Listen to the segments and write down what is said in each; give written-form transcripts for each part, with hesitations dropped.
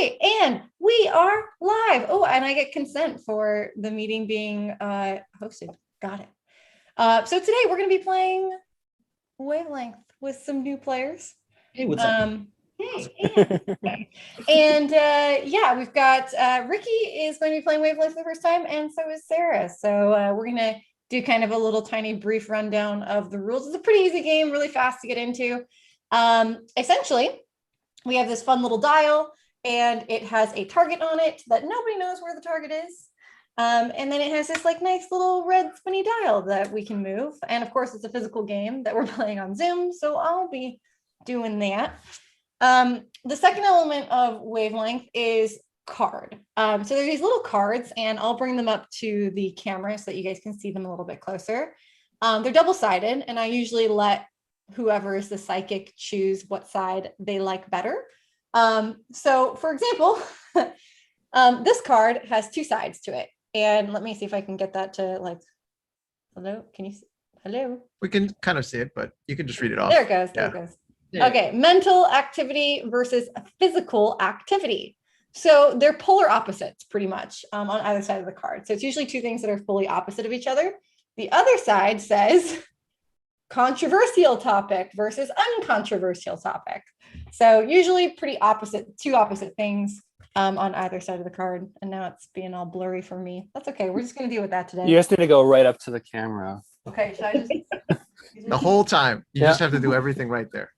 Okay, and we are live. Oh, and I get consent for the meeting being hosted. Got it. So today we're going to be playing Wavelength with some new players. Hey, what's up? Hey, and yeah, we've got Ricky is going to be playing Wavelength for the first time, and so is Sarah. So we're going to do kind of a little tiny brief rundown of the rules. It's a pretty easy game, really fast to get into. Essentially, we have this fun little dial, and it has a target on it that nobody knows where the target is. And then it has this like nice little red spinny dial that we can move. And of course, it's a physical game that we're playing on Zoom, so I'll be doing that. The second element of Wavelength is card. So there's these little cards, and I'll bring them up to the camera so that you guys can see them a little bit closer. They're double-sided, and I usually let whoever is the psychic choose what side they like better. So for example, this card has two sides to it. And let me see if I can get that to like, hello, can you see? Hello? We can kind of see it, but you can just read it off. There it goes, there it goes. Yeah. Okay, mental activity versus physical activity. So they're polar opposites pretty much on either side of the card. So it's usually two things that are fully opposite of each other. The other side says controversial topic versus uncontroversial topic. So usually pretty opposite, two opposite things on either side of the card. And now it's being all blurry for me. That's okay. We're just going to deal with that today. You just need to go right up to the camera. Okay, should I just... The whole time. You just have to do everything right there.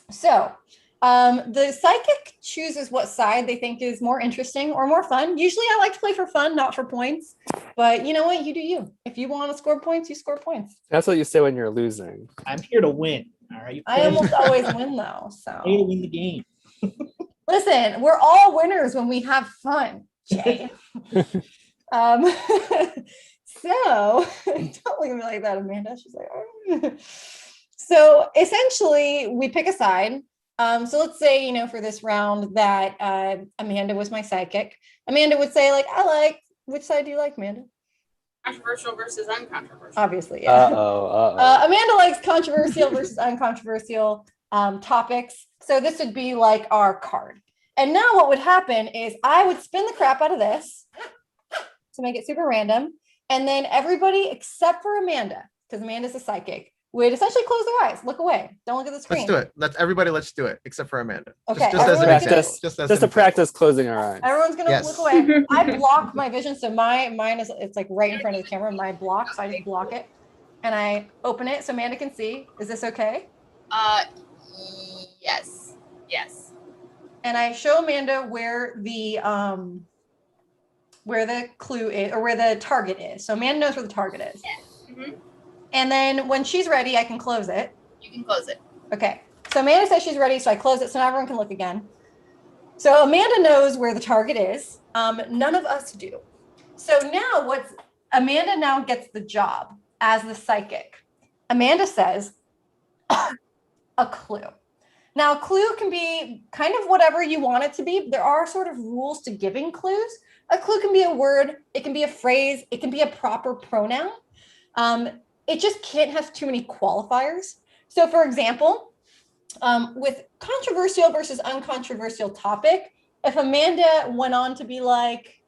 So the psychic chooses what side they think is more interesting or more fun. Usually I like to play for fun, not for points. But you know what? You do you. If you want to score points, you score points. That's what you say when you're losing. I'm here to win. All right. I almost always win though. So I'm here to win the game. Listen, we're all winners when we have fun, Jay. So don't look at me like that, Amanda. She's like, oh. So essentially we pick a side. So let's say, you know, for this round that Amanda was my psychic. Amanda would say like, which side do you like, Amanda? Controversial versus uncontroversial. Obviously, yeah. Amanda likes controversial versus uncontroversial topics. So this would be like our card. And now what would happen is I would spin the crap out of this to make it super random. And then everybody except for Amanda, because Amanda's a psychic, would essentially close their eyes, look away. Don't look at the screen. Let's do it. Let's do it, except for Amanda. Okay. Just as an example. Just to practice closing our eyes. Everyone's gonna look away. I block my vision, so mine is it's like right in front of the camera. My block, so I just block it, and I open it so Amanda can see. Is this okay? Yes. And I show Amanda where the clue is, or where the target is. So Amanda knows where the target is. Yeah. Mm-hmm. And then when she's ready, I can close it. You can close it. Okay. So Amanda says she's ready, so I close it so now everyone can look again. So Amanda knows where the target is. None of us do. So now Amanda now gets the job as the psychic. Amanda says a clue. Now, a clue can be kind of whatever you want it to be. There are sort of rules to giving clues. A clue can be a word, it can be a phrase, it can be a proper pronoun. It just can't have too many qualifiers. So for example, with controversial versus uncontroversial topic, if Amanda went on to be like,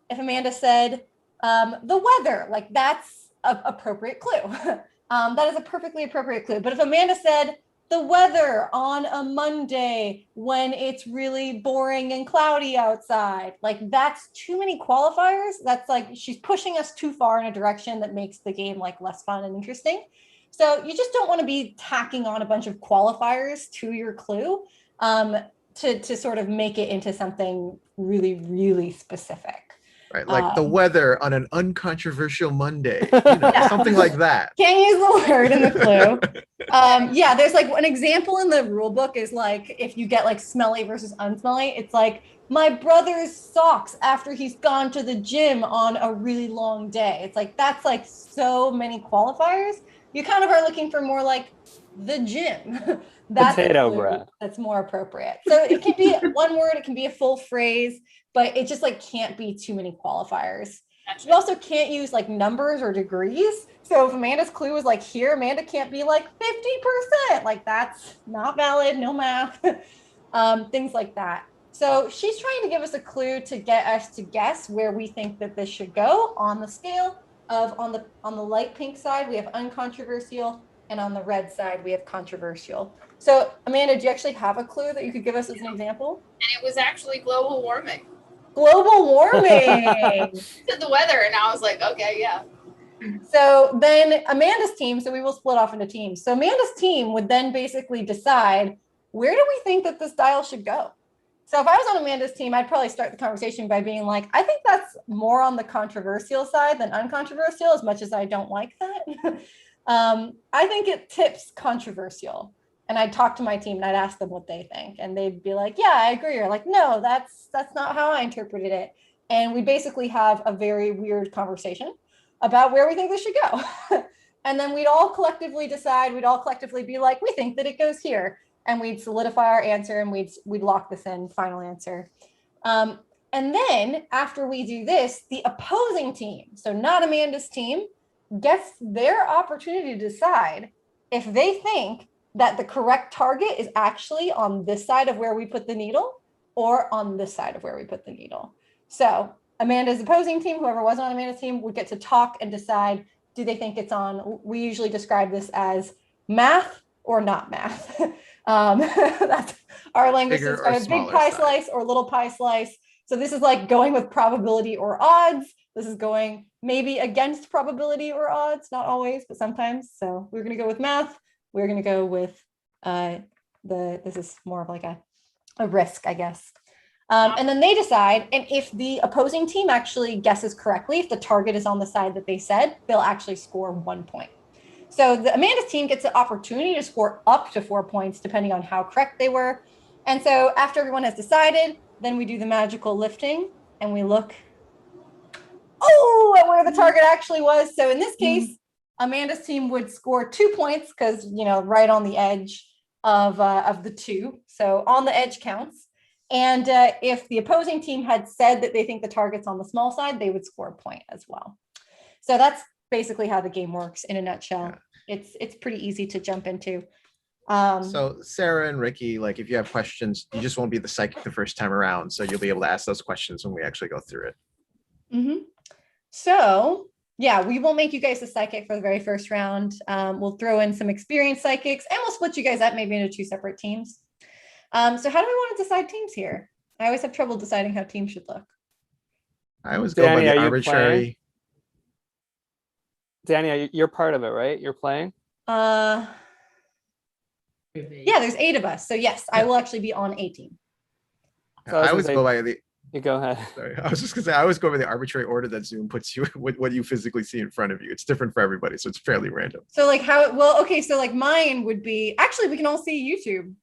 if Amanda said the weather, like that's an appropriate clue. That is a perfectly appropriate clue. But if Amanda said the weather on a Monday when it's really boring and cloudy outside, like that's too many qualifiers. That's like she's pushing us too far in a direction that makes the game like less fun and interesting. So you just don't want to be tacking on a bunch of qualifiers to your clue to sort of make it into something really, really specific. Right, like the weather on an uncontroversial Monday, something like that. Can't use the word in the clue. Yeah, there's like an example in the rule book is like if you get like smelly versus unsmelly, it's like my brother's socks after he's gone to the gym on a really long day. It's like that's like so many qualifiers. You kind of are looking for more like the gym. That's potato bread. That's more appropriate. So it can be one word, it can be a full phrase, but it just like can't be too many qualifiers. Gotcha. You also can't use like numbers or degrees. So if Amanda's clue is like here, Amanda can't be like 50%. Like that's not valid, no math. Things like that. So she's trying to give us a clue to get us to guess where we think that this should go on the scale of on the light pink side, we have uncontroversial, and on the red side, we have controversial. So Amanda, do you actually have a clue that you could give us as an example? And it was actually global warming. Global warming. Said the weather, and I was like, okay, yeah. So then Amanda's team, so we will split off into teams. So Amanda's team would then basically decide, where do we think that this dial should go? So if I was on Amanda's team, I'd probably start the conversation by being like, I think that's more on the controversial side than uncontroversial, as much as I don't like that. I think it tips controversial. And I'd talk to my team and I'd ask them what they think. And they'd be like, yeah, I agree. Or like, no, that's not how I interpreted it. And we basically have a very weird conversation about where we think this should go. And then we'd all collectively decide, we'd all collectively be like, we think that it goes here. And we'd solidify our answer and we'd lock this in, final answer. And then after we do this, the opposing team, so not Amanda's team, gets their opportunity to decide if they think that the correct target is actually on this side of where we put the needle or on this side of where we put the needle. So Amanda's opposing team, whoever was on Amanda's team, would get to talk and decide, do they think it's on, we usually describe this as math or not math. That's our language is kind of big pie slice or little pie slice. So this is like going with probability or odds. This is going maybe against probability or odds, not always, but sometimes. So we're going to go with math. We're going to go with this is more of like a risk, I guess. And then they decide, and if the opposing team actually guesses correctly, if the target is on the side that they said, they'll actually score 1 point. So the Amanda's team gets the opportunity to score up to 4 points, depending on how correct they were. And so after everyone has decided, then we do the magical lifting and we look, at where the target actually was. So in this case, Amanda's team would score 2 points because, right on the edge of the two. So on the edge counts. And if the opposing team had said that they think the target's on the small side, they would score a point as well. So that's basically how the game works in a nutshell. Yeah. It's pretty easy to jump into. So Sarah and Ricky, like if you have questions, you just won't be the psychic the first time around. So you'll be able to ask those questions when we actually go through it. Mm-hmm. So yeah, we will make you guys the psychic for the very first round. We'll throw in some experienced psychics and we'll split you guys up maybe into 2 separate teams. So how do we want to decide teams here? I always have trouble deciding how teams should look. I always go by the arbitrary. Danny, you're part of it, right? You're playing? Yeah, there's 8 of us. So yes, I will actually be on a team. So I always go by the. You go ahead. Sorry, I was just gonna say I always go by the arbitrary order that Zoom puts you what you physically see in front of you. It's different for everybody, so it's fairly random. So like how? Well, okay, so like mine would be actually we can all see YouTube.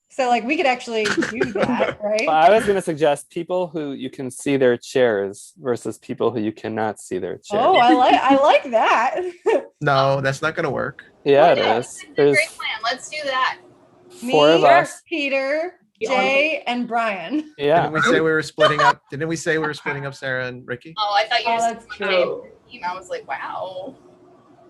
So like we could actually do that, right? Well, I was going to suggest people who you can see their chairs versus people who you cannot see their chairs. Oh, I like that. No, that's not going to work. Yeah, it is. It's a great plan. Let's do that. 4 of us. Peter, Jay, and Brian. Yeah. Didn't we say we were splitting up? Didn't we say we were splitting up Sarah and Ricky? Oh, I thought you that's true. I was like, wow.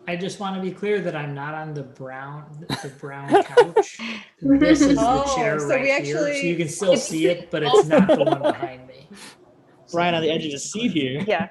I just want to be clear that I'm not on the brown couch. This is the chair so right here, so you can still see it, but it's not the one behind me. Brian on the edge of the seat here. Yeah.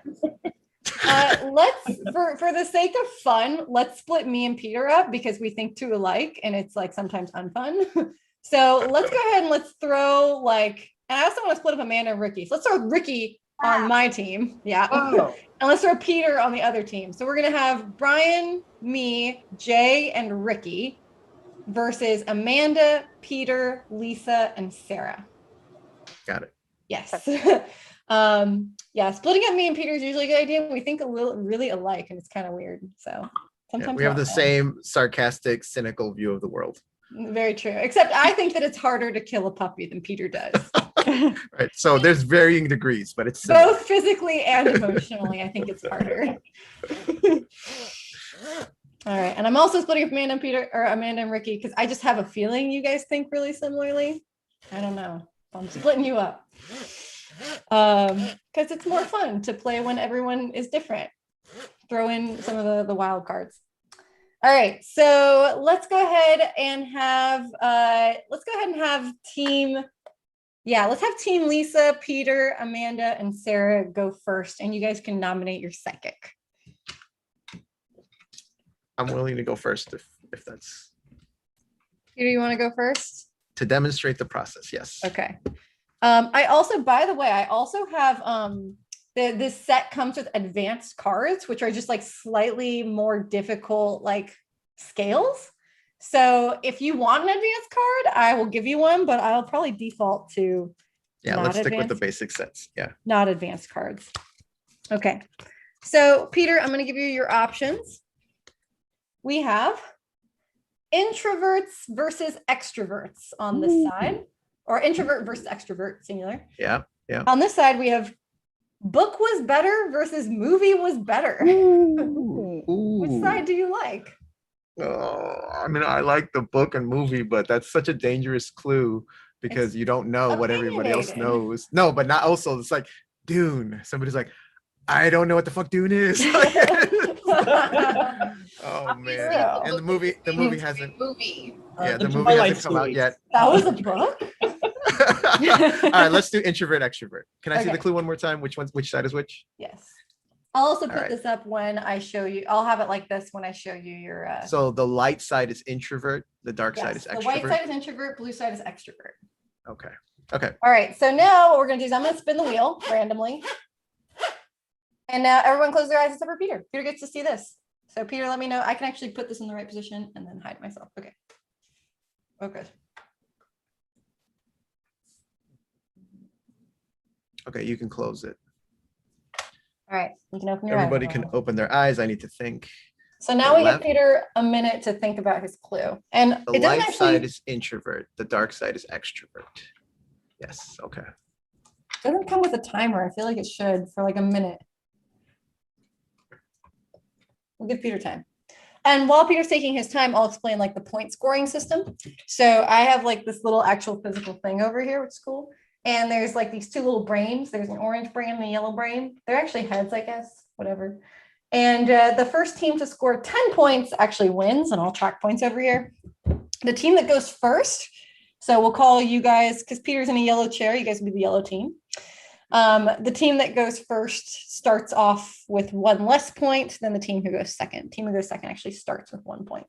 Let's for the sake of fun, let's split me and Peter up because we think too alike and it's like sometimes unfun. So let's go ahead and let's throw and I also want to split up Amanda and Ricky. So let's throw Ricky on my team. Yeah. Oh. And let's throw Peter on the other team. So we're going to have Brian, me, Jay, and Ricky versus Amanda, Peter, Lisa, and Sarah. Got it. Yes. Yeah, splitting up me and Peter is usually a good idea. We think really alike, and it's kind of weird. So sometimes we have the same sarcastic, cynical view of the world. Very true. Except I think that it's harder to kill a puppy than Peter does. Right. So there's varying degrees, but it's both physically and emotionally. I think it's harder. All right, and I'm also splitting up Amanda and Ricky because I just have a feeling you guys think really similarly. I don't know. I'm splitting you up because it's more fun to play when everyone is different. Throw in some of the wild cards. All right, so let's go ahead and have team Yeah, let's have Team Lisa, Peter, Amanda, and Sarah go first, and you guys can nominate your psychic. I'm willing to go first if that's Peter, you want to go first? to demonstrate the process. Yes. Okay. I also, by the way, I also have this set comes with advanced cards, which are just like slightly more difficult, like scales. So if you want an advanced card, I will give you one, but I'll probably default to Yeah, not let's stick with the advanced. basic sets. Yeah. Not advanced cards. Okay. So Peter, I'm going to give you your options. We have introverts versus extroverts on this side, or introvert versus extrovert, singular. Yeah. On this side, we have book was better versus movie was better. Which side do you like? Oh, I mean, I like the book and movie, but that's such a dangerous clue because you don't know what everybody else opinionated. knows. No, but not also. It's like Dune. Somebody's like, I don't know what the fuck Dune is. Oh Obviously, man! And the book movie, is the a movie famous hasn't. movie. Yeah, The the movie Twilight hasn't come out series. yet. That was a book. All right, let's do introvert, extrovert. Can I see the Okay. clue one more time? Which side is which? Yes. I'll also put All right. this up when I show you. I'll have it like this when I show you your. So the light side is introvert, the dark side is yes, the white extrovert. side is introvert, blue side is extrovert. Okay. Okay. All right. So now what we're going to do is I'm going to spin the wheel randomly. And now everyone close their eyes except for Peter. Peter gets to see this. So Peter, let me know. I can actually put this in the right position and then hide myself. Okay. Okay. Okay, you can close it. All right. You can open your eyes. Everybody can open their eyes. I need to think. So now we left. give Peter a minute to think about his clue. And The it doesn't light actually, side is introvert. The dark side is extrovert. Yes. Okay. doesn't come with a timer. I feel like it should for like a minute. We'll give Peter time. And while Peter's taking his time, I'll explain like the point scoring system. So I have like this little actual physical thing over here, which is cool. And there's like these two little brains. There's an orange brain and a yellow brain. They're actually heads, I guess, whatever. And the first team to score 10 points actually wins, and I'll track points over here. The team that goes first, so we'll call you guys, because Peter's in a yellow chair, you guys will be the yellow team. The team that goes first starts off with one less point than the team who goes second. Team who goes second actually starts with 1 point.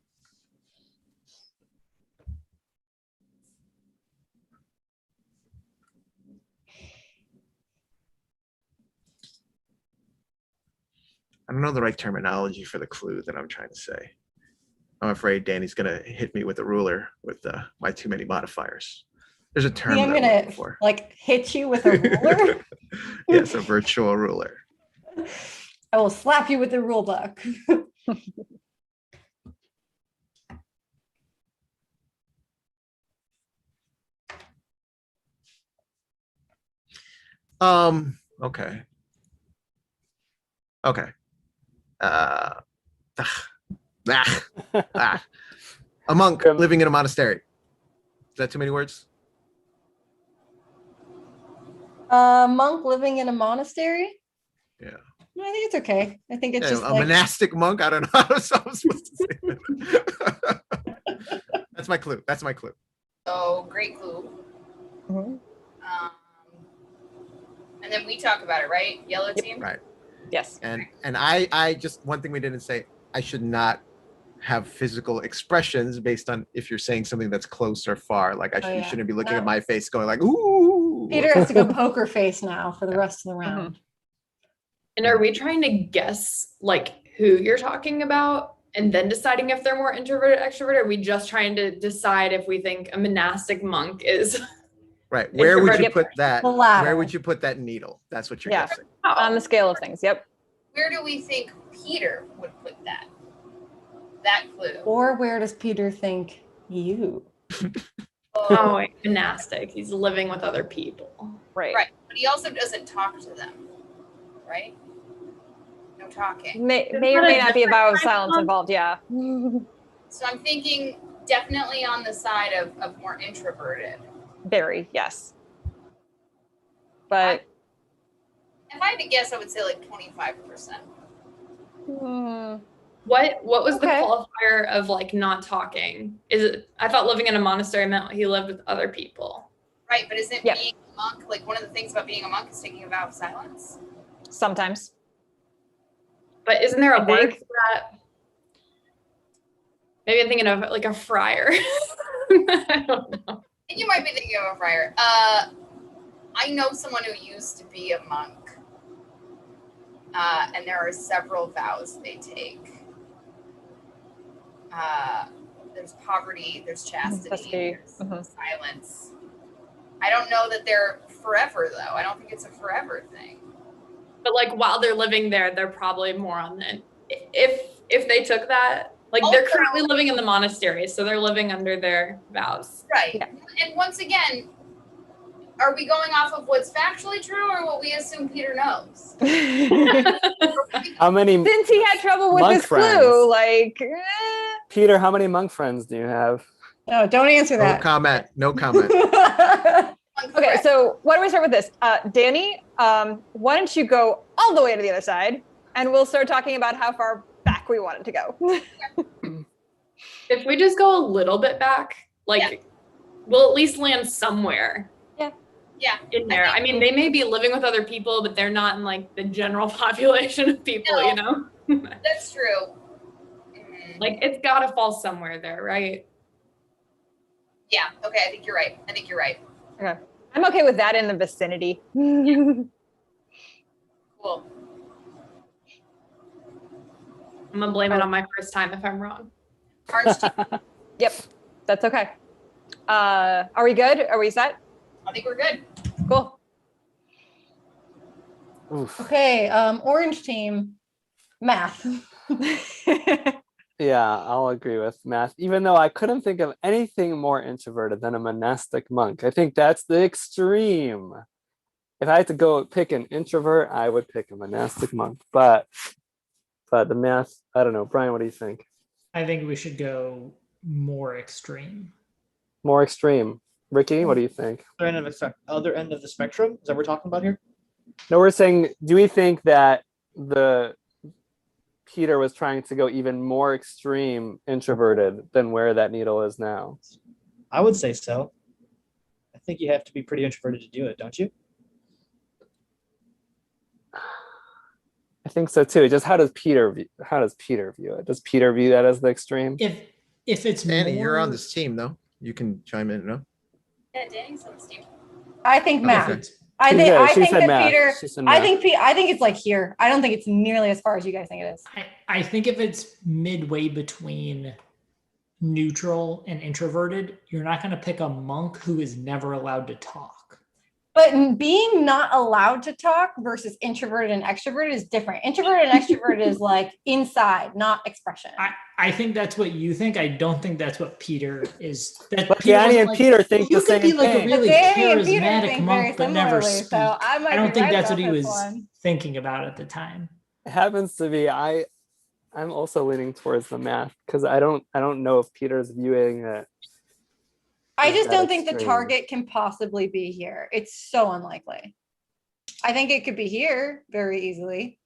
I don't know the right terminology for the clue that I'm trying to say. I'm afraid Danny's gonna hit me with a ruler with my too many modifiers. There's a I term think I'm that I'm looking gonna for. like hit you with a ruler. Yes, a virtual ruler. I will slap you with the rule book. Okay. Okay. Ah, ah. A monk living in a monastery. Is that too many words? A monk living in a monastery? Yeah. No, I think it's okay. I think it's Yeah, just a like, monastic monk. I don't know how I'm supposed to say that. That's my clue. That's my clue. So great clue. Mhm. And then we talk about it, right? Yellow team. Right. Yes. And I just, one thing we didn't say, I should not have physical expressions based on if you're saying something that's close or far. Like Oh, you yeah. shouldn't be looking No. at my face going like, ooh. Peter has to go poker face now for the rest of the round. And are we trying to guess like who you're talking about and then deciding if they're more introverted, extroverted? Or are we just trying to decide if we think a monastic monk is Right. Where would you Introvert. put that? The latter. Where would you put that needle? That's what you're Yeah. guessing. On the scale of things. Yep. Where do we think Peter would put that? That clue. Or where does Peter think you? oh monastic? He's living with other people. Right. Right. But he also doesn't talk to them. Right? No talking. May Is or that may a not be a vow of different silence one? involved. Yeah. So I'm thinking definitely on the side of more introverted. Very. Yes. But If I had to guess, I would say like 25%. What was the Okay. qualifier of like not talking? Is it? I thought living in a monastery meant he lived with other people. Right, but isn't Yeah. being monk, like one of the things about being a monk is taking a vow of silence. Sometimes. But isn't there a I word think. for that? Maybe I'm thinking of like a friar. I don't know. I think you might be thinking of a friar. I know someone who used to be a monk. And there are several vows they take. There's poverty, there's chastity, there's silence. I don't know that they're forever though. I don't think it's a forever thing. But like while they're living there, they're probably more on the if they took that, like they're Also- currently living in the monastery, so they're living under their vows. Right. Yeah. And once again, are we going off of what's factually true or what we assume Peter knows? How many, Since he had trouble with Monk his friends. clue, like, Peter, how many monk friends do you have? No, don't answer No that. comment. No comment. okay, so why don't we start with this? Danny, why don't you go all the way to the other side and we'll start talking about how far back we want it to go. If we just go a little bit back, like we'll at least land somewhere. Yeah. In there. I mean, they may be living with other people, but they're not in like the general population of people, you know? That's true. Like it's gotta fall somewhere there, right? Yeah. Okay. I think you're right. Okay. I'm okay with that in the vicinity. Cool. I'm gonna blame it on my first time if I'm wrong. Orange team, Yep, that's okay. Are we good? Are we set? I think we're good. Cool. Oof. Okay, orange team, math. Yeah, I'll agree with math, even though I couldn't think of anything more introverted than a monastic monk. I think that's the extreme. If I had to go pick an introvert, I would pick a monastic monk. But the math, I don't know. Brian, what do you think? I think we should go more extreme. More extreme. Ricky, what do you think? Other end of the spectrum? Is that what we're talking about here? No, we're saying, do we think that Peter was trying to go even more extreme introverted than where that needle is now? I would say so. I think you have to be pretty introverted to do it, don't you? I think so too. Just how does Peter view it? Does Peter view that as the extreme? If it's Danny, more, you're on this team, though. You can chime in, no? Yeah, Danny's on this team. I think math. Okay. I She think did. I She think said that math. Peter. She said I math. think it's like here. I don't think it's nearly as far as you guys think it is. I think if it's midway between neutral and introverted, you're not going to pick a monk who is never allowed to talk. But being not allowed to talk versus introverted and extroverted is different. Introverted and extroverted is like inside, not expression. I think that's what you think. I don't think that's what Peter is. That But Peter Danny wasn't and like, Peter think you the could be same like a thing. really Danny and Peter charismatic think monk, very but never similarly, speak. so I might don't be think right that's about what he this was one. thinking about at the time. It happens to be I'm also leaning towards the math because I don't know if Peter's viewing it. I Is just that don't think the extreme? target can possibly be here. It's so unlikely. I think it could be here very easily.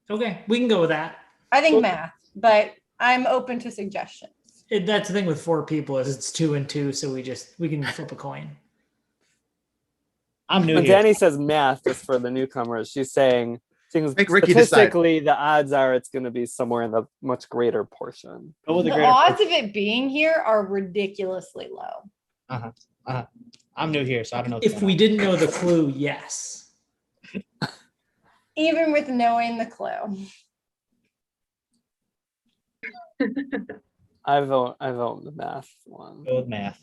Okay, we can go with that. I think math, but I'm open to suggestions. That's the thing with 4 people is it's 2 and 2, so we can flip a coin. I'm new When here. Danny says math, just for the newcomers, she's saying things Make Ricky decide. statistically, the odds are it's going to be somewhere in the much greater portion. Go with the The greater odds portion. of it being here are ridiculously low. I'm new here, so I don't know. what's If going we on. didn't know the clue, yes. Even with knowing the clue. I vote the math one. Go with math.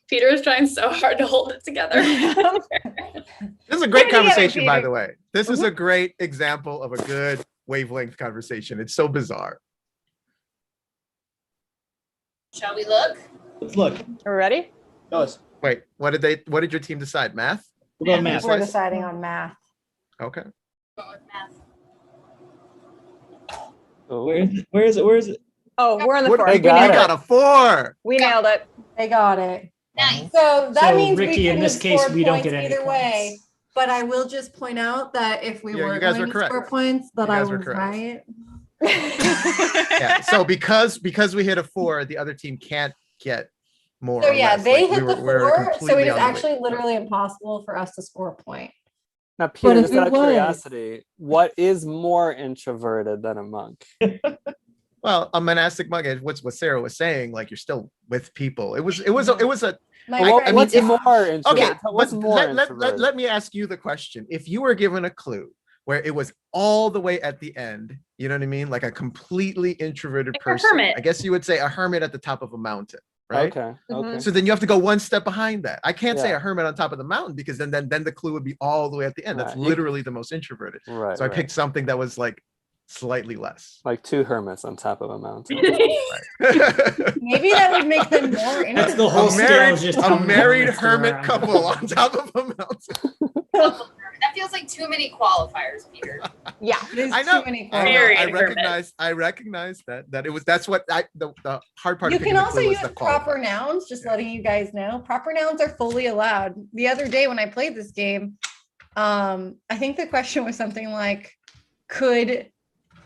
Peter is trying so hard to hold it together. This is a great Put it together, conversation, by Peter. the way. This is a great example of a good wavelength conversation. It's so bizarre. Shall we look? Let's look. Are we ready? Goes. Wait, what did your team decide? Math? We'll go with Yeah. math. We're deciding on math. Okay. Going with math. Oh, Where is it? Oh, we're on the What, 4. They you We got nailed got it. a 4. We nailed it. They got it. Nice. So that So, means Ricky, we in couldn't this have case, scored we don't points get any either way. points. But I will just point out that if we Yeah, were you guys going were to correct. score points, that You I guys were was correct. right. Yeah. So because we hit a 4, the other team can't get more So or yeah, less. they Like, hit the we were 4, so completely it is on the way. actually literally impossible for us to score a point. Now, Peter, if just it out of was- curiosity, what is more introverted than a monk? Well, a monastic monk, what's what Sarah was saying, like you're still with people. It was a My Well, friend what's if- more okay. introverted? What's But more let introverted? me ask you the question. If you were given a clue where it was all the way at the end, you know what I mean? Like a completely introverted Like a person. hermit. I guess you would say a hermit at the top of a mountain, right? Okay. Okay. So then you have to go one step behind that. I can't say Yeah. a hermit on top of the mountain because then the clue would be all the way at the end. That's Right. literally the most introverted. Right. So I right. picked something that was like slightly less. Like two hermits on top of a mountain. Maybe that would make them more That's the whole a interesting. scale is just how a many married hermits there are hermit on couple top. on top of a mountain. That feels like too many qualifiers, Peter. Yeah. There's I know. too many I know. Married I hermit. recognize that it was. That's what the hard part. You of picking can the also clue was use the proper qualifiers. nouns, just Yeah. letting you guys know. Proper nouns are fully allowed. The other day when I played this game, I think the question was something like, could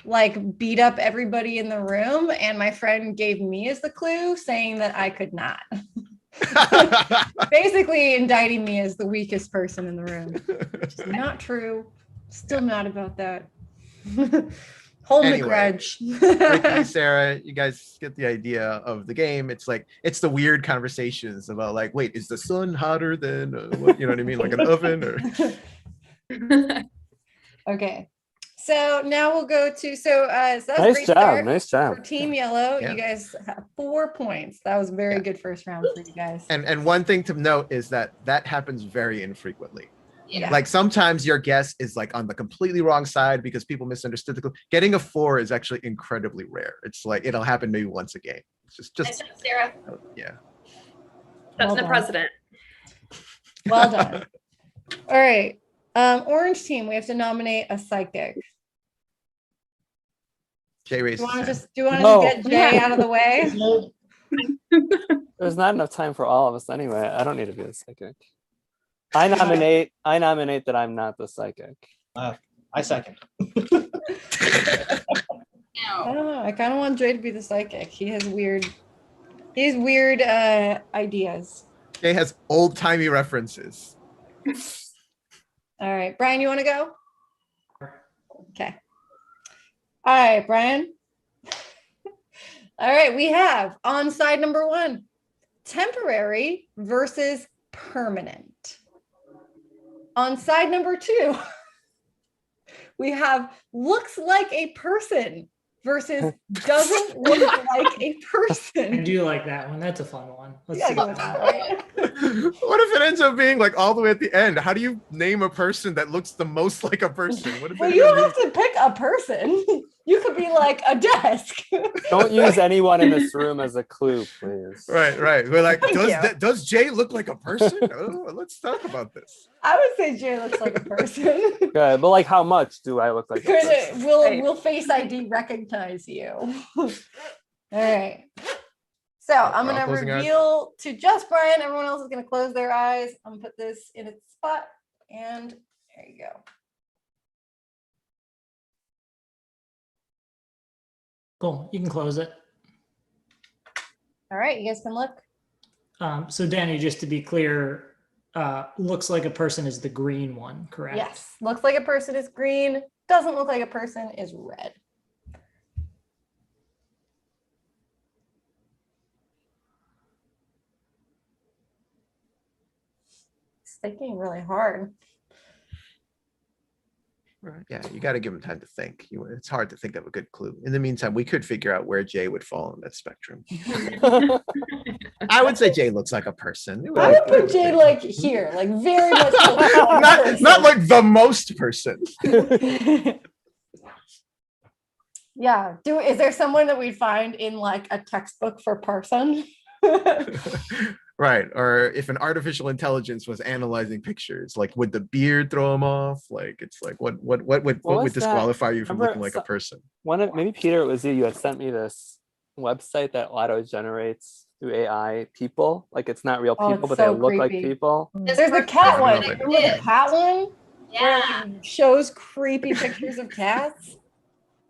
like beat up everybody in the room, and my friend gave me as the clue saying that I could not. Basically indicting me as the weakest person in the room. Which is not true. Still mad about that. Hold Anyway, the grudge. Ricky, Sarah, you guys get the idea of the game. It's like it's the weird conversations about like, wait, is the sun hotter than what, you know what I mean, like an oven or? Okay. So now we'll go to so that was a Nice great job. start Nice job. for Team Yellow. Yeah. You guys have 4 points. That was a very Yeah. good first round for you guys. And one thing to note is that happens very infrequently. Yeah. Like sometimes your guess is like on the completely wrong side because people misunderstood the clue. Getting a 4 is actually incredibly rare. It's like it'll happen maybe once a game. It's Nice just job, Sarah. yeah. That's Well the done. president. Well done. All right. Orange team, we have to nominate a psychic. Jay Do raised you want his to hand. No. just get Jay out of the way? There's not enough time for all of us anyway. I don't need to be a psychic. I nominate that I'm not the psychic. I second. I Now, don't know. I kind of want Jay to be the psychic. He has weird ideas. Jay has old timey references. All right, Brian, you want to go? Okay. All right, Brian. All right, we have on side number 1, temporary versus permanent. On side number 2, we have looks like a person versus doesn't look like a I person. do like that one. That's a fun one. Let's Yeah, see go that with one. that, right? What if it ends up being like all the way at the end? How do you name a person that looks the most like a person? What if Well, it you even don't have to pick a person. You could be like a desk. Don't use anyone in this room as a clue, please. Right. We're like, Thank you. does Jay look like a person? Oh, let's talk about this. I would say Jay looks like a person. Good, but like, how much do I look like a person? Will Face ID recognize you? All right. So I'm We're all gonna closing our eyes. reveal to just Brian. Everyone else is gonna close their eyes. I'm gonna put this in its spot, and there you go. Cool. You can close it. All right, you guys can look. So Danny, just to be clear, looks like a person is the green one, correct? Yes, looks like a person is green. Doesn't look like a person is red. It's thinking really hard. Right. Yeah, you got to give him time to think. It's hard to think of a good clue. In the meantime, we could figure out where Jay would fall on that spectrum. I would say Jay looks like a person. I would put Jay like here, like very much looks like a not person. like the most person. Yeah. Is there someone that we'd find in like a textbook for person? Right. Or if an artificial intelligence was analyzing pictures, like would the beard throw him off? Like it's like what would was that? disqualify you from Remember looking like a person? Maybe Peter, it was you. You had sent me this website that auto generates through AI people. Like it's not real Oh, people, it's but they so look like creepy. people. this There's a person cat I one. don't know if I Remember the did. cat one? Where Yeah. it shows creepy pictures of cats.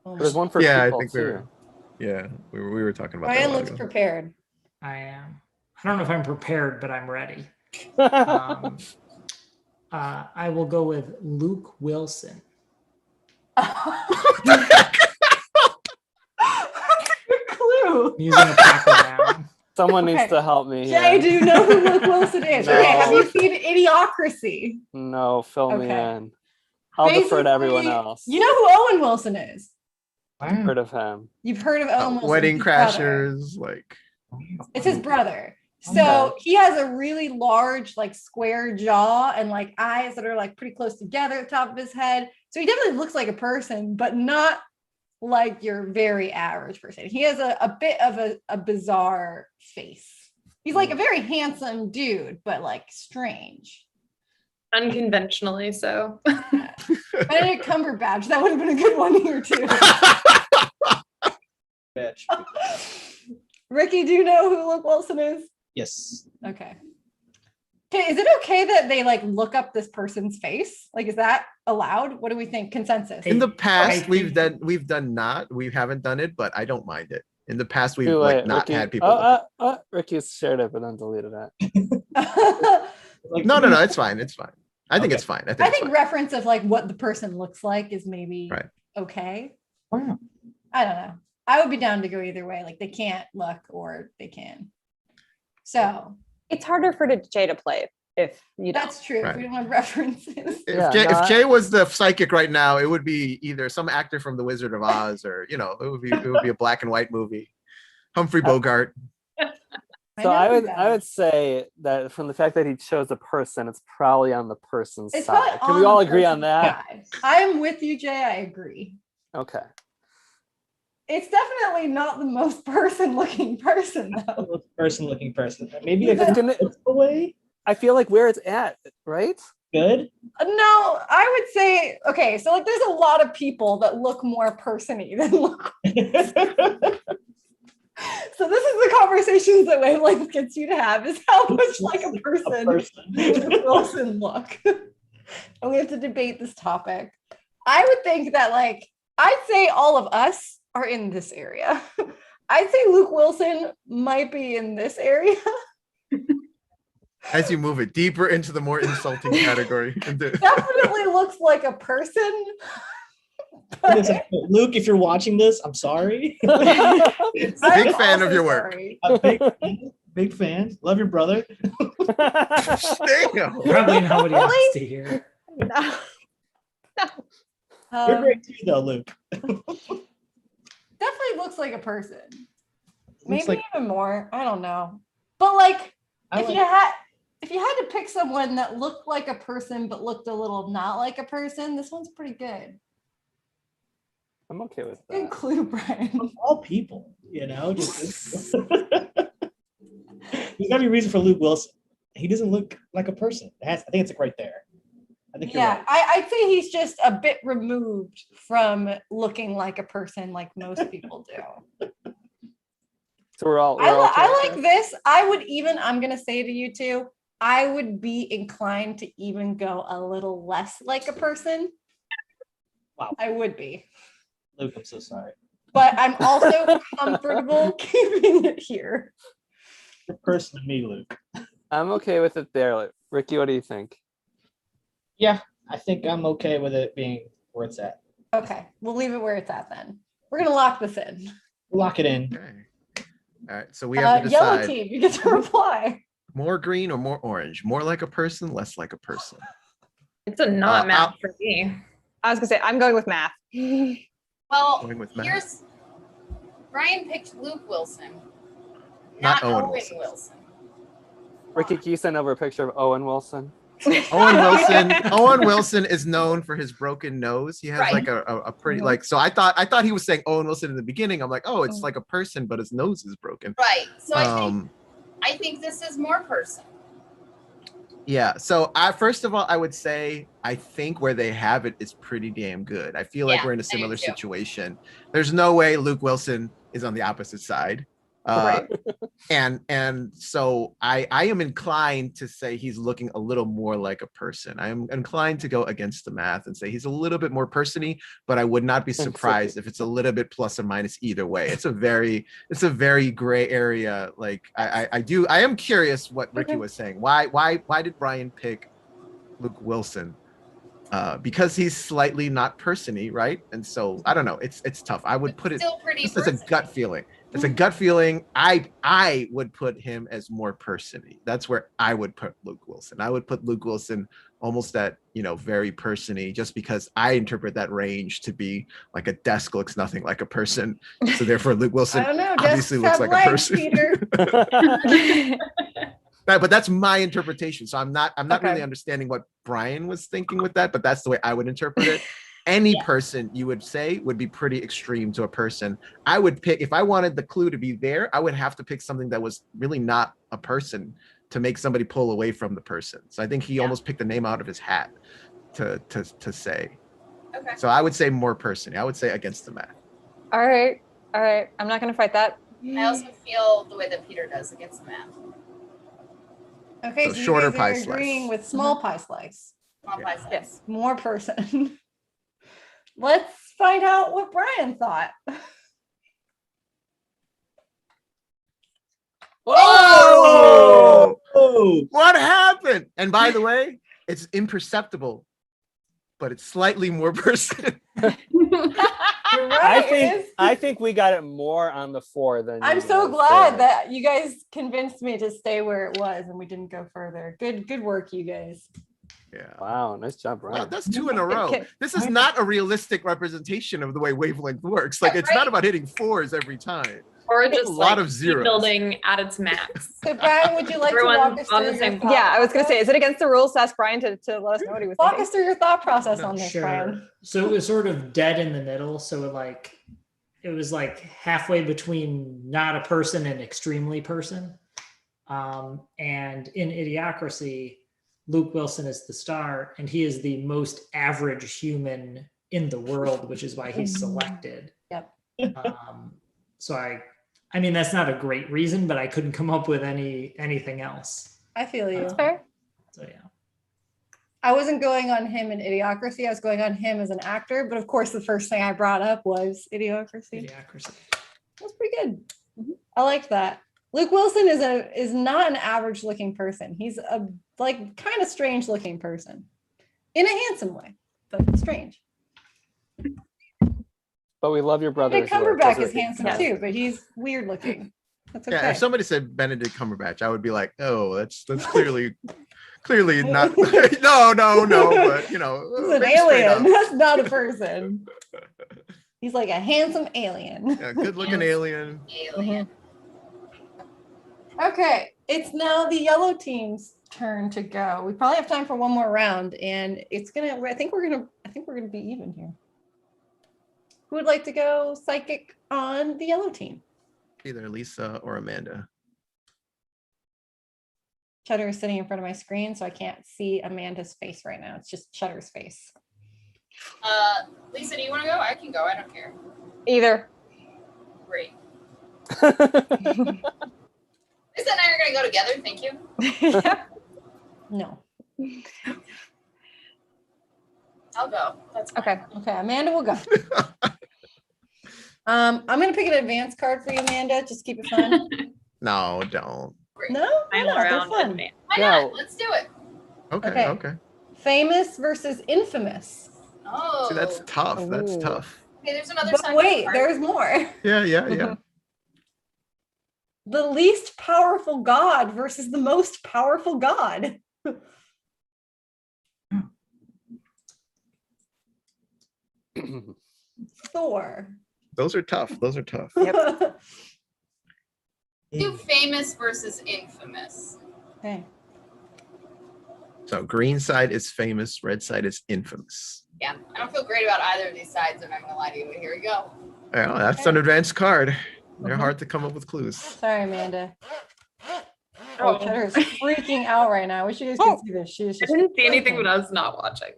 Oh There's my- one for Yeah, I people think we too. were. Yeah, we were talking about that. a Brian while looks ago. prepared. I am. I don't know if I'm prepared, but I'm ready. I will go with Luke Wilson. Clue. I'm using a Packer noun. Someone needs Okay. to help me Jay, here. do you know who Luke Wilson is? No. Okay, have you seen Idiocracy? No, fill me Okay. in. I'll defer to everyone Basically, else. You know who Owen Wilson is? Heard of him. You've heard of Owen Wilson. Wedding His brother. Crashers, like It's his brother. So he has a really large, like square jaw and like eyes that are like pretty close together at the top of his head. So he definitely looks like a person, but not like your very average person. He has a bit of a bizarre face. He's like a very handsome dude, but like strange. Unconventionally so. Benedict Cumberbatch, that would have been a good one here too. Bitch. Ricky, do you know who Luke Wilson is? Yes. Okay. Okay, is it okay that they like look up this person's face? Like, is that allowed? What do we think? Consensus. in the past I we think- haven't done it, but I don't mind it. In the past we've Too like late, not Ricky. had people. look at- Ricky's shared it, but then deleted it. Like, No, it's fine. It's fine. I think Okay. it's fine. I think, I it's think fine. reference of like what the person looks like is maybe Right. okay. Wow. I don't know. I would be down to go either way. Like they can't look or they can. So It's harder for Jay to play if you don't. that's true. If Right. we don't have references. If, Yeah, Jay, no, if I- Jay was the psychic right now, it would be either some actor from The Wizard of Oz, or it would be a black and white movie. Humphrey Bogart. So know I who would that I is. would say that from the fact that he chose a person, it's probably on the person's It's side. probably Can we on all the agree on person's that? side. I'm with you, Jay. I agree. Okay. It's definitely not the most person-looking person, though. Person-looking person. Maybe It's a gonna- away. I feel like where it's at, right? Good. No, I would say okay. So like, there's a lot of people that look more person-y than look. So this is the conversations that Wavelength gets you to have: is how much like a person does Wilson look? And we have to debate this topic. I would think that like I'd say all of us are in this area. I'd say Luke Wilson might be in this area. As you move it deeper into the more insulting category. Definitely looks like a person. Luke, if you're watching this, I'm sorry. I'm Big fan of also your work. sorry. I'm big fan. Love your brother. Damn. Probably nobody else Really? to hear. No. You're Um, great too, though, Luke. definitely looks like a person. Looks Maybe like even more. I don't know. But like, I if like- you had to pick someone that looked like a person but looked a little not like a person, this one's pretty good. I'm okay with Good that. clue, Brian. of all people, just there's gotta be a reason for Luke Wilson. He doesn't look like a person. I think it's like right there. I think you're Yeah, right. I'd say he's just a bit removed from looking like a person like most people do. So we're all. I okay with like it? this. I'm going to say to you two, I would be inclined to even go a little less like a person. Wow. I would be. Luke, I'm so sorry. But I'm also comfortable keeping it here. You're a person to me, Luke. I'm okay with it there. Like, Ricky, what do you think? Yeah, I think I'm okay with it being where it's at. Okay, we'll leave it where it's at then. We're going to lock this in. Lock it in. Okay. All right. So we have to Yellow decide team, you get to reply. more green or more orange, more like a person, less like a person. It's a not math I'll- for me. I was gonna say I'm going with math. Well, Going with Matt. here's Brian picked Luke Wilson, Not not Owen Owen Wilson. Wilson. Ricky, can you send over a picture of Owen Wilson? Owen Wilson is known for his broken nose. He has Right. like a pretty like. So I thought he was saying Owen Wilson in the beginning. I'm like, oh, it's like a person, but his nose is broken. Right. So I think this is more person. Yeah. So first of all, I would say I think where they have it is pretty damn good. I feel like Yeah, we're in a I do similar too. situation. There's no way Luke Wilson is on the opposite side. Right. And so I am inclined to say he's looking a little more like a person. I'm inclined to go against the math and say he's a little bit more person-y, but I would not be surprised if it's a little bit plus or minus either way. It's a very gray area. Like I am curious what Ricky was saying. Why did Brian pick Luke Wilson? Because he's slightly not person-y, right? And so I don't know. It's tough. I would put it Still pretty just as a person-y. gut feeling. It's a gut feeling. I would put him as more person-y. That's where I would put Luke Wilson. I would put Luke Wilson almost at, very person-y, just because I interpret that range to be like a desk looks nothing like a person. So therefore Luke Wilson I don't know. obviously Desks looks have like a legs, person. Peter. Right, but that's my interpretation. So I'm not Okay. really understanding what Brian was thinking with that, but that's the way I would interpret it. Any person you would say would be pretty extreme to a person. I would pick, if I wanted the clue to be there, I would have to pick something that was really not a person to make somebody pull away from the person. So I think he almost picked the name out of his hat to say. Okay. So I would say more person. I would say against the math. All right. I'm not going to fight that. I also feel the way that Peter does against the math. Okay, So so shorter you guys pie are slice. agreeing with small pie slice. Small pie size. Yes. More person. Let's find out what Brian thought. Oh! Oh, What happened? And by the way, it's imperceptible, but it's slightly more person. You're right. it is. I think we got it more on the 4 than I'm you so guys glad did. that you guys convinced me to stay where it was and we didn't go further. Good work, you guys. Yeah. Wow, nice job, Brian. Wow, that's 2 in a row. Can- This is not a realistic representation of the way Wavelength works. Like, it's not about hitting 4s every time. Or just a lot of keep zeros. building at its max. So Brian, would you like to Everyone's walk us on through the your same thought Yeah, I was going to say, process? is it against the rules to ask Brian to let us know what he was Walk thinking? us through your thought process No, on this, Sure. Brian. So it was sort of dead in the middle. So it was like halfway between not a person and extremely person. And in Idiocracy, Luke Wilson is the star, and he is the most average human in the world, which is why he's selected. Yep. So I mean, that's not a great reason, but I couldn't come up with anything else. I feel you. That's fair. So yeah. I wasn't going on him in Idiocracy. I was going on him as an actor. But of course, the first thing I brought up was Idiocracy. Idiocracy. That's pretty good. I like that. Luke Wilson is not an average looking person. He's a kind of strange looking person in a handsome way, but strange. But we love your brother. Benedict Cumberbatch is handsome too, but he's weird looking. That's okay. Yeah, if somebody said Benedict Cumberbatch, I would be like, oh, that's clearly not. no, but He's an maybe straight alien. up. That's not a person. He's like a handsome alien. Yeah, good looking alien. Alien. Okay, it's now the yellow team's turn to go. We probably have time for one more round, and I think we're gonna be even here. Who would like to go psychic on the yellow team? Either Lisa or Amanda. Cheddar is sitting in front of my screen, so I can't see Amanda's face right now. It's just Cheddar's face. Lisa, do you want to go? I can go. I don't care. Either. Great. Lisa and I are going to go together. Thank you. No. I'll go. That's fine. Okay. Okay, Amanda will go. I'm gonna pick an advance card for you, Amanda. Just keep it fun. No, don't. Great. No, why Final not? They're round fun. advance. Why Yeah. not? Let's do it. Okay. Famous versus infamous. Oh. See, that's tough. That's Ooh. tough. Okay, there's another But side wait, card. there's more. Yeah. The least powerful god versus the most powerful god. Thor. Those are tough. Yep. Do famous versus infamous. Okay. So green side is famous, red side is infamous. Yeah, I don't feel great about either of these sides. I'm not gonna lie to you, but here we go. Well, that's an advanced card. They're Mhm. hard to come up with clues. Sorry, Amanda. Oh, Cheddar is freaking out right now. I wish you guys could see this. She is I just didn't see anything, freaking. but I was not watching.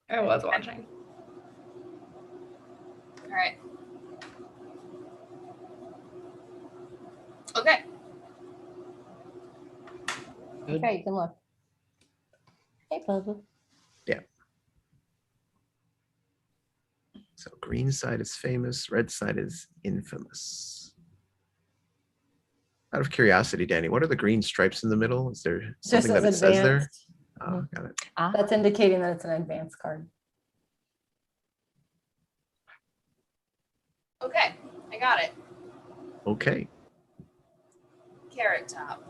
I was watching. All right. Okay. Good. Okay, you can look. Hey, Bubba. So green side is famous, red side is infamous. Out of curiosity, Danny, what are the green stripes in the middle? Is there Just something that it as says there? advanced. Oh, got it. That's indicating that it's an advanced card. Okay. I got it. Okay. Carrot Top.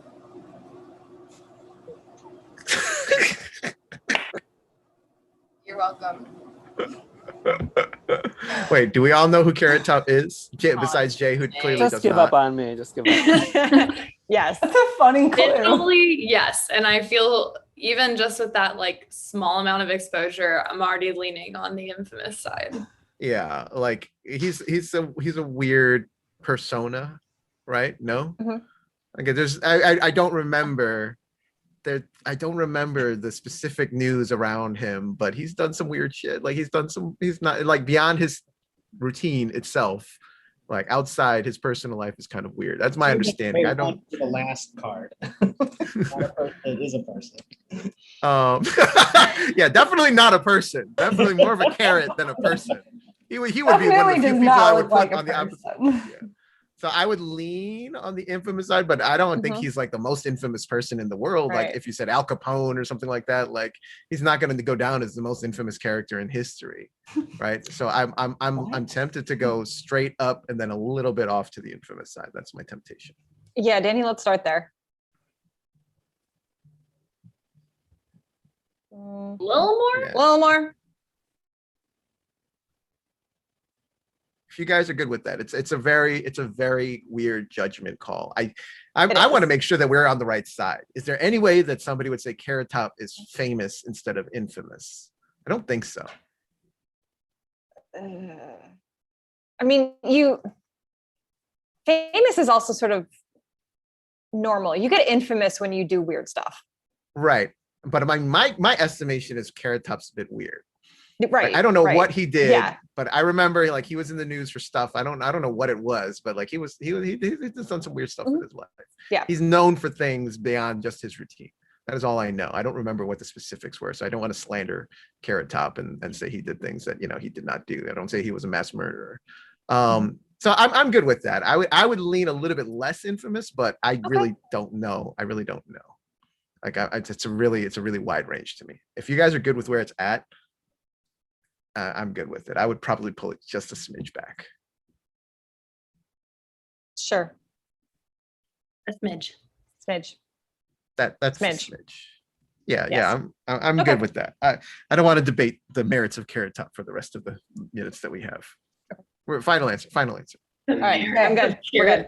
You're welcome. Wait, do we all know who Carrot Top is? Besides Jay, who clearly Just does give not. up on me. Just give up. Yes. That's a funny clue. Visually, yes. And I feel even just with that like small amount of exposure, I'm already leaning on the infamous side. Yeah, like he's a weird persona, right? No? Mhm. Okay, I don't remember I don't remember the specific news around him, but he's done some weird shit. Like he's not like beyond his routine itself, like outside his personal life is kind of weird. That's my understanding. I don't. For the last card. It is a person. Yeah, definitely not a person. Definitely more of a carrot than a person. He would be one of Definitely the few does people I not would look put like a on the opposite. person. Yeah. So I would lean on the infamous side, but I don't think Mhm. he's like the most infamous person in the world. Right. Like if you said Al Capone or something like that, like he's not going to go down as the most infamous character in history, right? So I'm tempted to go straight up and then a little bit off to the infamous side. That's my temptation. Yeah, Danny, let's start there. A little more? Yeah. A little more. If you guys are good with that, it's a very weird judgment call. I It want to is. make sure that we're on the right side. Is there any way that somebody would say Carrot Top is famous instead of infamous? I don't think so. I mean, famous is also sort of normal. You get infamous when you do weird stuff. Right. But my estimation is Carrot Top's a bit weird. Right. I don't know right. what he did, Yeah. but I remember like he was in the news for stuff. I don't know what it was, but like he's done some weird stuff with his life. Yeah. He's known for things beyond just his routine. That is all I know. I don't remember what the specifics were, so I don't want to slander Carrot Top and say he did things that he did not do. I don't say he was a mass murderer. So I'm good with that. I would lean a little bit less infamous, but I really don't know. I really don't know. Like it's a really wide range to me. If you guys are good with where it's at, I'm good with it. I would probably pull it just a smidge back. Sure. A smidge. Smidge. That's Smidge. a smidge. Yeah, Yes. yeah, I'm Okay. good with that. I don't want to debate the merits of Carrot Top for the rest of the minutes that we have. We're final answer. All right. I'm good. We're good.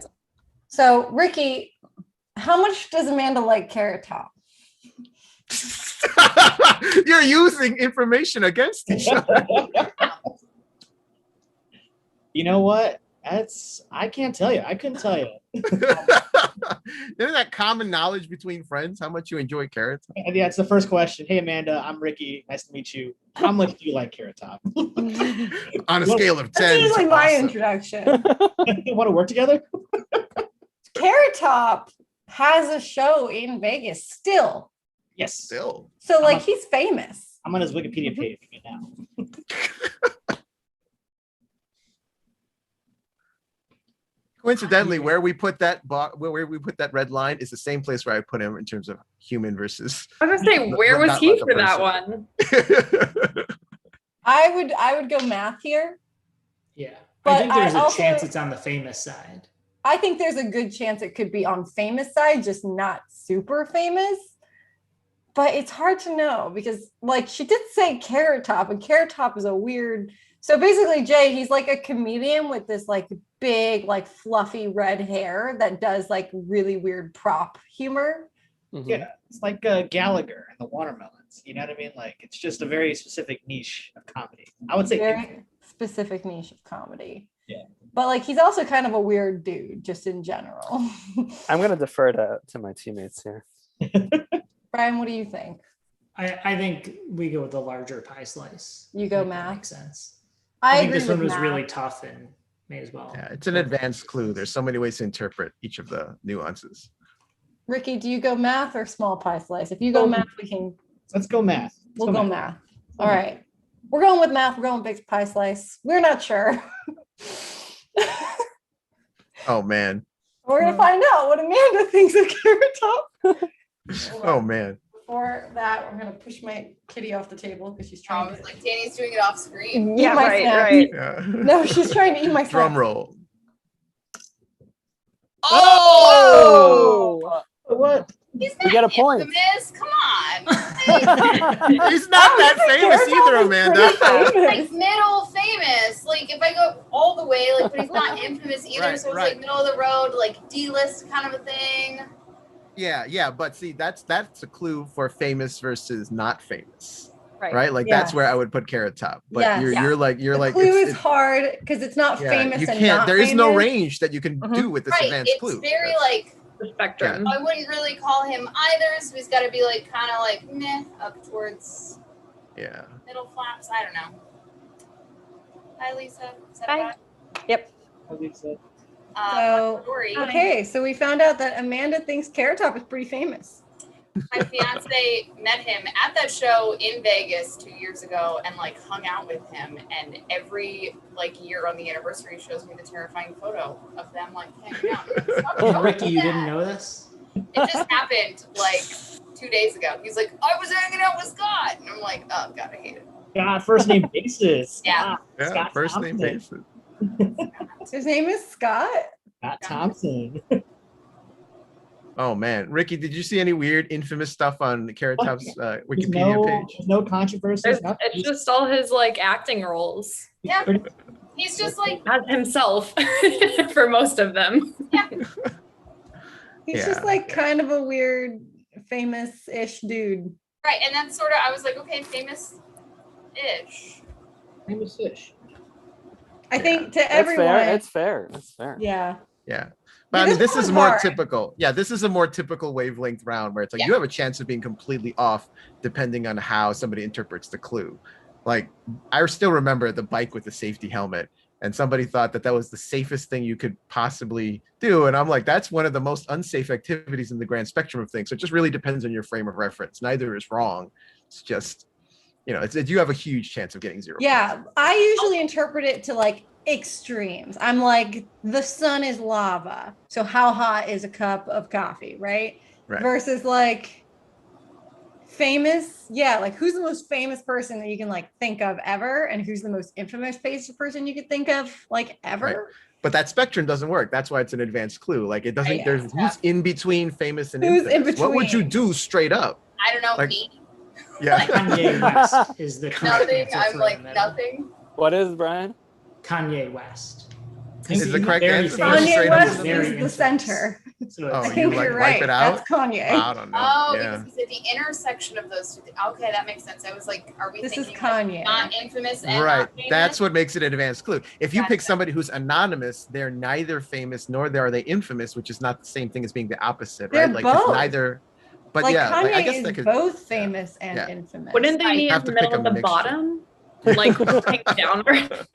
So, Ricky, how much does Amanda like Carrot Top? You're using information against each other. You know what? I can't tell you. I couldn't tell you. Isn't that common knowledge between friends? How much you enjoy carrots? And yeah, it's the first question. Hey, Amanda, I'm Ricky. Nice to meet you. How much do you like Carrot Top? On a scale of 10. That's usually to my awesome. introduction. You want to work together? Carrot Top has a show in Vegas still. Yes. Still. So, like, on- he's famous. I'm on his Wikipedia page right now. Coincidentally, where we put that red line is the same place where I put him in terms of human versus. I was gonna say, where was Not he like a for that person. one? I would go math here. Yeah. But I think there's I a also- chance it's on the famous side. I think there's a good chance it could be on famous side, just not super famous. But it's hard to know because, like, she did say Carrot Top, and Carrot Top is a weird. So basically, Jay, he's like a comedian with this like big, like fluffy red hair that does like really weird prop humor. Mhm. Yeah, it's like Gallagher and the Watermelons. You know what I mean? Like, it's just a very specific niche of comedy. I would say Very specific niche of comedy. Yeah. But like he's also kind of a weird dude, just in general. I'm gonna defer to my teammates here. Brian, what do you think? I think we go with the larger pie slice. You go I think that math? makes sense. I think agree this one with was math. really tough and may as well. Yeah, it's an advanced clue. There's so many ways to interpret each of the nuances. Ricky, do you go math or small pie slice? If you go math, we can. Let's go math. We'll go math. All right. We're going with math. We're going big pie slice. We're not sure. Oh man. We're gonna find out what Amanda thinks of Carrot Top. Oh man. Before that, we're gonna push my kitty off the table because she's trying to. Like Danny's doing it off screen. Yeah, my right, snack. right. Yeah. No, she's trying to eat my Drum snack. roll. Oh! What? He's You get a point. infamous. Come on. He's not that famous either, Amanda. Like middle famous. Like if I go all the way, like but he's not infamous either. Right, So it's right. like middle of the road, like D-list kind of a thing. Yeah, but see, that's a clue for famous versus not famous, Right. right? Like Yeah. that's where I would put Carrot Top. But Yes. you're like The clue is it's- hard because it's not yeah, famous you and can't. not There is no famous. range that you can do with this Right. advanced It's clue. very That's- like The spectrum. I wouldn't really call him either, so he's gotta be like kind of like meh up towards yeah. middle flaps. I don't know. Hi Lisa. Is that Bye. bad? I believe so. So, Dory. okay, so we found out that Amanda thinks Carrot Top is pretty famous. My fiance met him at that show in Vegas 2 years ago and like hung out with him. And every like year on the anniversary he shows me the terrifying photo of them like hanging out. Oh, Ricky, you didn't know this? It just happened like 2 days ago. He's like, I was hanging out with Scott. And I'm like, oh God, I hate it. God, first name basis. Yeah. Yeah, Scott first name Thompson. basis. His name is Scott. Scott Thompson. Oh man, Ricky, did you see any weird, infamous stuff on Carrot Top's There's Wikipedia page? There's no controversy. It's just all his like acting roles Yeah. He's just like, as himself for most of them. He's Yeah. just like kind of a weird, famous-ish dude. right. And then sort of, I was like, okay, famous-ish. famous fish. I think to It's everyone. fair. It's fair. It's fair. Yeah. Yeah. But Yeah, I mean, this this one is was more hard. typical. Yeah, this is a more typical wavelength round where it's like Yeah. you have a chance of being completely off depending on how somebody interprets the clue. Like, I still remember the bike with the safety helmet, and somebody thought that was the safest thing you could possibly do. And I'm like, that's one of the most unsafe activities in the grand spectrum of things. So it just really depends on your frame of reference. Neither is wrong. It's just, you have a huge chance of getting 0 Yeah. points. I usually interpret it to like extremes. I'm like, the sun is lava. So how hot is a cup of coffee, right? Right. Versus like famous. Yeah. Like who's the most famous person that you can like think of ever? And who's the most infamous famous person you could think of like ever? Right. But that spectrum doesn't work. That's why it's an advanced clue. Like it doesn't, Yeah. there's who's in between famous and Who's in infamous. What would you between? do straight up? I don't know, Like- me. Yeah. Kanye West is the correct Nothing. answer I'm for like the middle. nothing. What is Brian? Kanye West. Is the correct Very answer famous. Kanye straight up West the Very is the infamous. center. So Oh, I it's, you think like you're wipe right. it out? That's Kanye. I don't know. Oh, Yeah. because he's at the intersection of those two things. Okay, that makes sense. I was like, are we This is thinking like, Kanye. not infamous and Right. not famous? That's what makes it an advanced clue. If you pick Gotcha. somebody who's anonymous, they're neither famous nor are they infamous, which is not the same thing as being the opposite, They're right? Like it's both. neither. But Like yeah, Kanye like, I guess is that could. both famous and Yeah. infamous. Wouldn't they be have in to the middle pick of a the mixture. bottom? Like hang downward?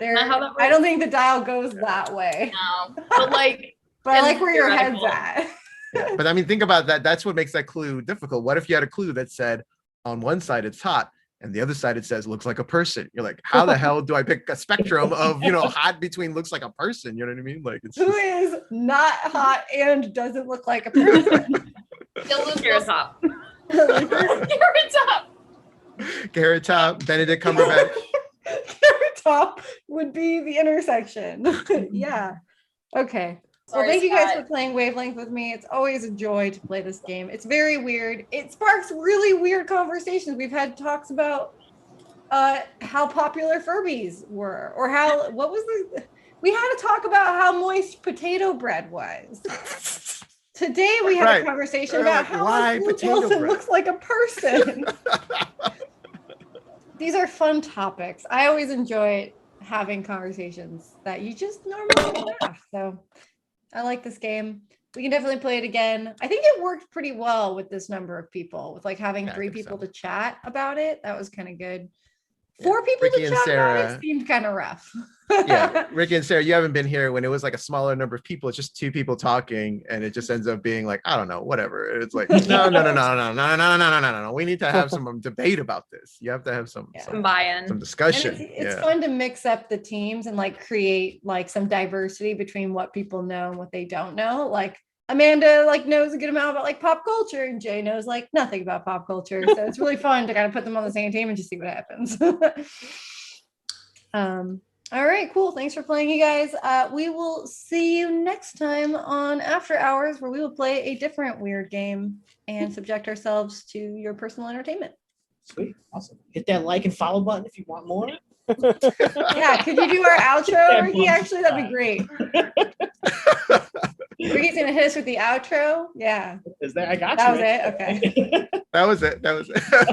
They're, Not how that I don't think the dial goes that way. No. But like But I And like where your head's theoretical. at. Yeah, but I mean, think about that. That's what makes that clue difficult. What if you had a clue that said on one side it's hot and the other side it says looks like a person? You're like, how the hell do I pick a spectrum of hot between looks like a person? You know what I mean? Like it's Who just, is not hot and doesn't look like a person? Carrot Top. Carrot Top. Carrot Top, Benedict Cumberbatch. Carrot Top would be the intersection. Yeah. Okay. Well, Sorry, thank you guys Scott. for playing Wavelength with me. It's always a joy to play this game. It's very weird. It sparks really weird conversations. We've had talks about how popular Furbies were, or we had to talk about how moist potato bread was. Today we had Right. a conversation We're about like, how why Luke potato Wilson bread? looks like a person. These are fun topics. I always enjoy having conversations that you just normally don't have. So I like this game. We can definitely play it again. I think it worked pretty well with this number of people, with like having Yeah, I 3 think people so. to chat about it. That was kind of good. 4 people Ricky to and chat about Sarah. it seemed kind of rough. Yeah, Ricky and Sarah, you haven't been here when it was like a smaller number of people. It's just 2 people talking, and it just ends up being like, I don't know, whatever. It's like, no. We need to have some debate about this. You have to have some Yeah. Some some buy-in. discussion. And it's Yeah. fun to mix up the teams and like create like some diversity between what people know and what they don't know. Like Amanda like knows a good amount about like pop culture, and Jay knows like nothing about pop culture. So it's really fun to kind of put them on the same team and just see what happens. All right, cool. Thanks for playing, you guys. We will see you next time on After Hours, where we will play a different weird game and subject ourselves to your personal entertainment. Sweet. Awesome. Hit that like and follow button if you want more. Yeah, could you do our outro, Ricky? Actually, that'd be great. Ricky's gonna hit us with the outro. Yeah, Is that I got that you. was it. Okay. That was it.